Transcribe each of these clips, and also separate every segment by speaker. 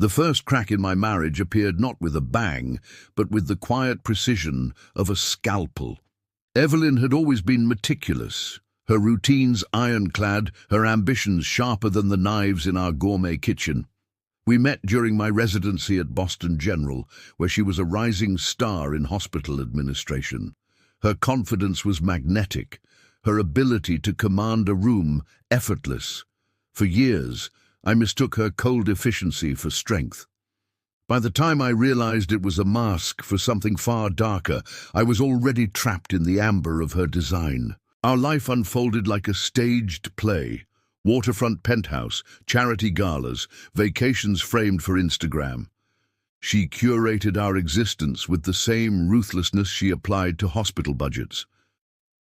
Speaker 1: The first crack in my marriage appeared not with a bang, but with the quiet precision of a scalpel. Evelyn had always been meticulous, her routines ironclad, her ambitions sharper than the knives in our gourmet kitchen. We met during my residency at Boston General, where she was a rising star in hospital administration. Her confidence was magnetic, her ability to command a room effortless. For years, I mistook her cold efficiency for strength. By the time I realized it was a mask for something far darker, I was already trapped in the amber of her design. Our life unfolded like a staged play. Waterfront penthouse, charity galas, vacations framed for Instagram. She curated our existence with the same ruthlessness she applied to hospital budgets.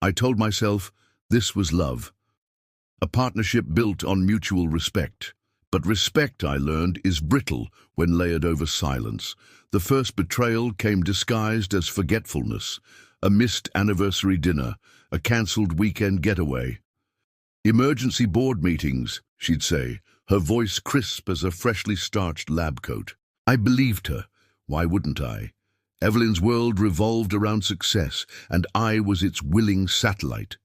Speaker 1: I told myself this was love, a partnership built on mutual respect. But respect, I learned, is brittle when layered over silence. The first betrayal came disguised as forgetfulness, a missed anniversary dinner, a cancelled weekend getaway. "Emergency board meetings," she'd say, her voice crisp as a freshly starched lab coat. I believed her. Why wouldn't I? Evelyn's world revolved around success, and I was its willing satellite.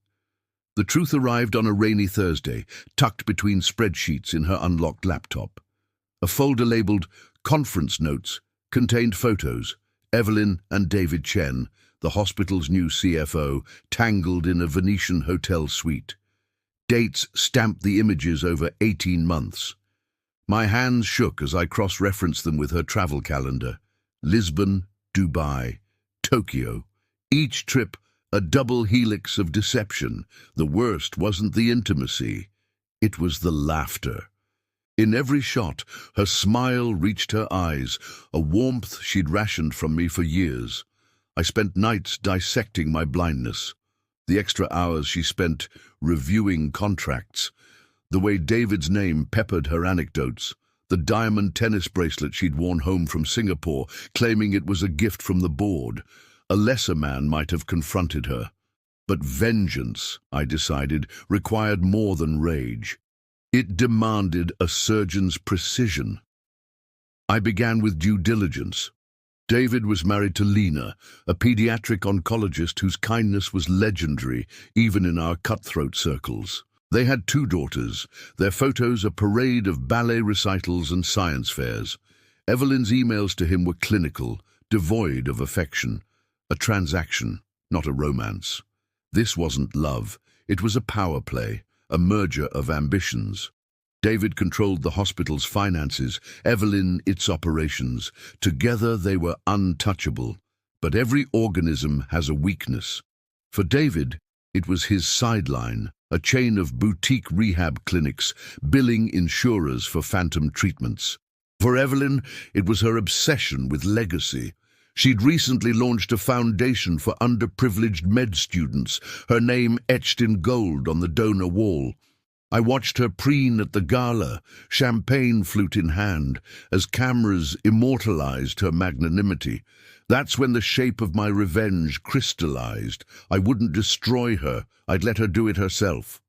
Speaker 1: The truth arrived on a rainy Thursday, tucked between spreadsheets in her unlocked laptop. A folder labeled "Conference Notes" contained photos, Evelyn and David Chen, the hospital's new CFO, tangled in a Venetian hotel suite. Dates stamped the images over 18 months. My hands shook as I cross-referenced them with her travel calendar. Lisbon, Dubai, Tokyo. Each trip a double helix of deception. The worst wasn't the intimacy, it was the laughter. In every shot, her smile reached her eyes, a warmth she'd rationed from me for years. I spent nights dissecting my blindness. The extra hours she spent reviewing contracts. The way David's name peppered her anecdotes. The diamond tennis bracelet she'd worn home from Singapore, claiming it was a gift from the board. A lesser man might have confronted her. But vengeance, I decided, required more than rage. It demanded a surgeon's precision. I began with due diligence. David was married to Lena, a pediatric oncologist whose kindness was legendary, even in our cutthroat circles. They had 2 daughters, their photos a parade of ballet recitals and science fairs. Evelyn's emails to him were clinical, devoid of affection. A transaction, not a romance. This wasn't love. It was a power play, a merger of ambitions. David controlled the hospital's finances, Evelyn its operations. Together they were untouchable. But every organism has a weakness. For David, it was his sideline, a chain of boutique rehab clinics, billing insurers for phantom treatments. For Evelyn, it was her obsession with legacy. She'd recently launched a foundation for underprivileged med students, her name etched in gold on the donor wall. I watched her preen at the gala, champagne flute in hand, as cameras immortalized her magnanimity. That's when the shape of my revenge crystallized. I wouldn't destroy her, I'd let her do it herself.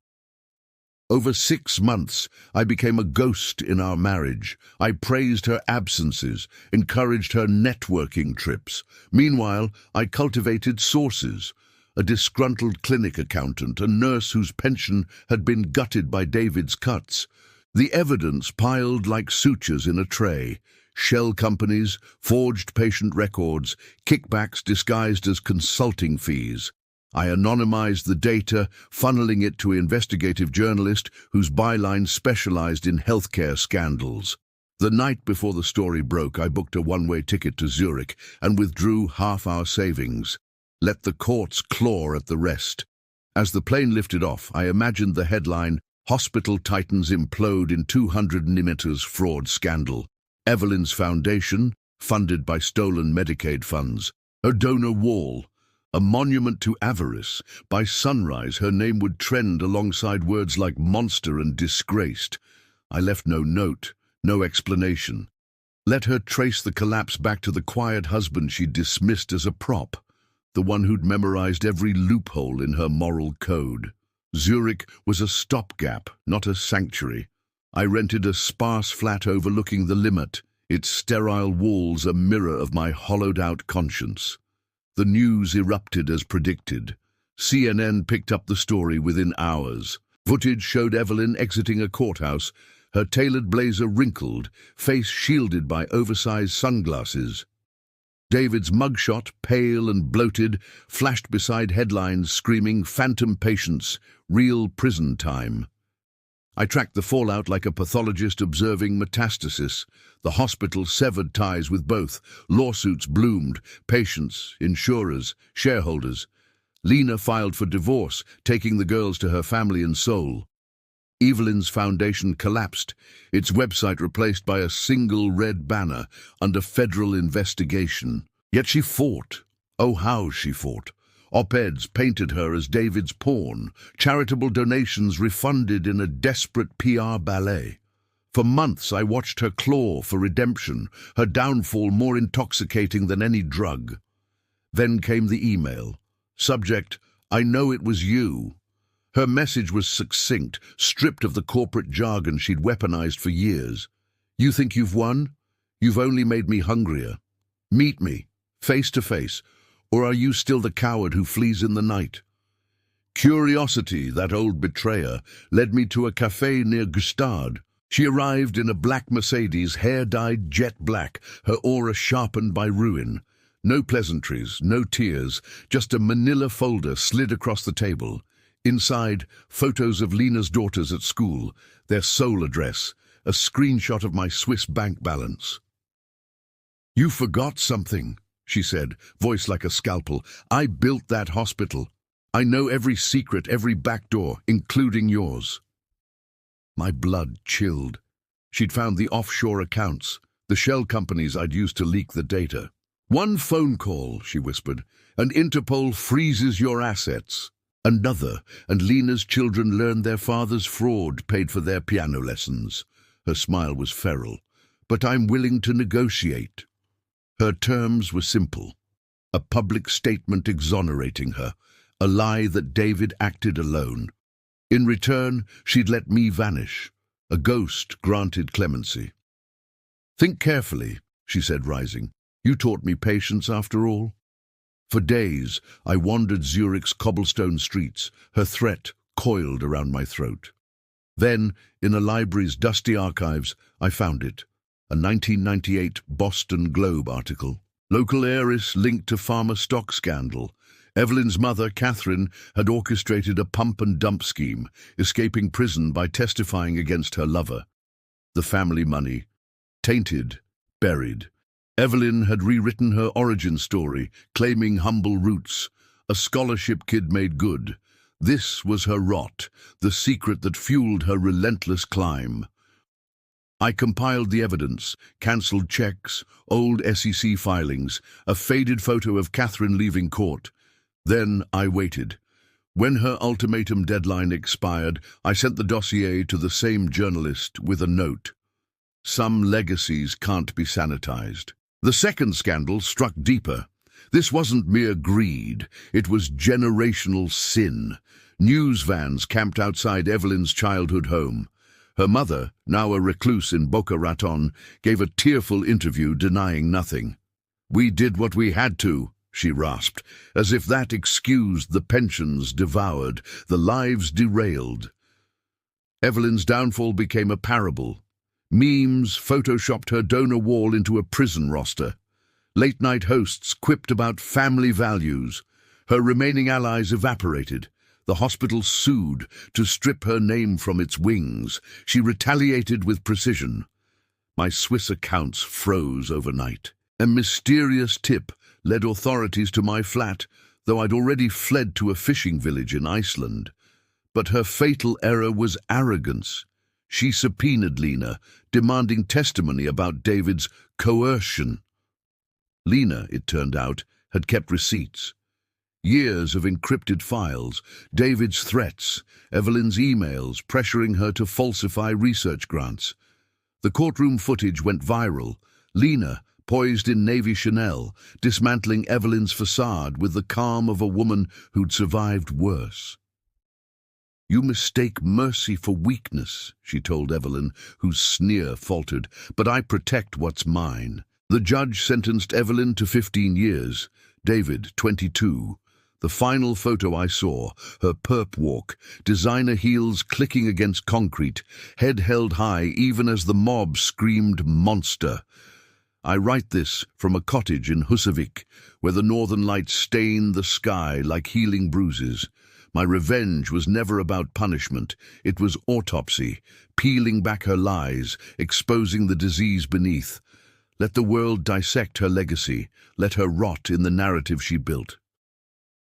Speaker 1: Over 6 months, I became a ghost in our marriage. I praised her absences, encouraged her networking trips. Meanwhile, I cultivated sources. A disgruntled clinic accountant, a nurse whose pension had been gutted by David's cuts. The evidence piled like sutures in a tray. Shell companies, forged patient records, kickbacks disguised as consulting fees. I anonymized the data, funneling it to an investigative journalist whose byline specialized in healthcare scandals. The night before the story broke, I booked a one-way ticket to Zurich and withdrew half our savings. Let the courts claw at the rest. As the plane lifted off, I imagined the headline, "Hospital Titans Implode in 200 millimeters Fraud Scandal." Evelyn's foundation, funded by stolen Medicaid funds. Her donor wall, a monument to avarice. By sunrise, her name would trend alongside words like monster and disgraced. I left no note, no explanation. Let her trace the collapse back to the quiet husband she'd dismissed as a prop, the one who'd memorized every loophole in her moral code. Zurich was a stopgap, not a sanctuary. I rented a sparse flat overlooking the Limmat, its sterile walls a mirror of my hollowed-out conscience. The news erupted as predicted. CNN picked up the story within hours. Footage showed Evelyn exiting a courthouse, her tailored blazer wrinkled, face shielded by oversized sunglasses. David's mugshot, pale and bloated, flashed beside headlines screaming "Phantom patients, real prison time." I tracked the fallout like a pathologist observing metastasis. The hospital severed ties with both. Lawsuits bloomed. Patients, insurers, shareholders. Lena filed for divorce, taking the girls to her family in Seoul. Evelyn's foundation collapsed, its website replaced by a single red banner under federal investigation. Yet she fought. Oh, how she fought. Op-eds painted her as David's pawn, charitable donations refunded in a desperate PR ballet. For months I watched her claw for redemption, her downfall more intoxicating than any drug. Then came the email. Subject, "I know it was you." Her message was succinct, stripped of the corporate jargon she'd weaponized for years. "You think you've won? You've only made me hungrier. Meet me, face to face, or are you still the coward who flees in the night?" Curiosity, that old betrayer, led me to a cafe near Gustad. She arrived in a black Mercedes, hair dyed jet black, her aura sharpened by ruin. No pleasantries, no tears, just a manila folder slid across the table. Inside, photos of Lena's daughters at school, their Seoul address, a screenshot of my Swiss bank balance. "You forgot something," she said, voice like a scalpel. "I built that hospital. I know every secret, every back door, including yours." My blood chilled. She'd found the offshore accounts, the shell companies I'd used to leak the data. "One phone call," she whispered, "and Interpol freezes your assets." Another, and Lena's children learned their father's fraud paid for their piano lessons. Her smile was feral. "But I'm willing to negotiate." Her terms were simple. A public statement exonerating her, a lie that David acted alone. In return, she'd let me vanish. A ghost granted clemency. "Think carefully," she said, rising. "You taught me patience after all." For days, I wandered Zurich's cobblestone streets, her threat coiled around my throat. Then, in a library's dusty archives, I found it. A 1998 Boston Globe article. Local heiress linked to farmer stock scandal. Evelyn's mother, Catherine, had orchestrated a pump-and-dump scheme, escaping prison by testifying against her lover. The family money. Tainted, buried. Evelyn had rewritten her origin story, claiming humble roots. A scholarship kid made good. This was her rot, the secret that fueled her relentless climb. I compiled the evidence, cancelled checks, old SEC filings, a faded photo of Catherine leaving court. Then I waited. When her ultimatum deadline expired, I sent the dossier to the same journalist with a note. Some legacies can't be sanitized. The second scandal struck deeper. This wasn't mere greed, it was generational sin. News vans camped outside Evelyn's childhood home. Her mother, now a recluse in Boca Raton, gave a tearful interview denying nothing. "We did what we had to," she rasped, as if that excused the pensions devoured, the lives derailed. Evelyn's downfall became a parable. Memes photoshopped her donor wall into a prison roster. Late-night hosts quipped about family values. Her remaining allies evaporated. The hospital sued to strip her name from its wings. She retaliated with precision. My Swiss accounts froze overnight. A mysterious tip led authorities to my flat, though I'd already fled to a fishing village in Iceland. But her fatal error was arrogance. She subpoenaed Lena, demanding testimony about David's coercion. Lena, it turned out, had kept receipts. Years of encrypted files, David's threats, Evelyn's emails pressuring her to falsify research grants. The courtroom footage went viral. Lena, poised in Navy Chanel, dismantling Evelyn's facade with the calm of a woman who'd survived worse. "You mistake mercy for weakness," she told Evelyn, whose sneer faltered, "but I protect what's mine." The judge sentenced Evelyn to 15 years, David, 22. The final photo I saw, her perp walk, designer heels clicking against concrete, head held high even as the mob screamed monster. I write this from a cottage in Husavik, where the northern lights stain the sky like healing bruises. My revenge was never about punishment. It was autopsy, peeling back her lies, exposing the disease beneath. Let the world dissect her legacy. Let her rot in the narrative she built.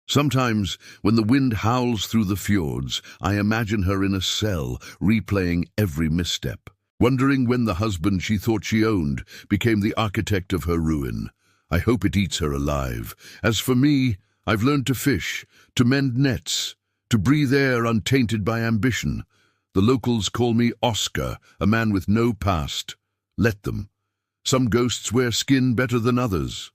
Speaker 1: Sometimes, when the wind howls through the fjords, I imagine her in a cell, replaying every misstep, wondering when the husband she thought she owned became the architect of her ruin. I hope it eats her alive. As for me, I've learned to fish, to mend nets, to breathe air untainted by ambition. The locals call me Oscar, a man with no past. Let them. Some ghosts wear skin better than others.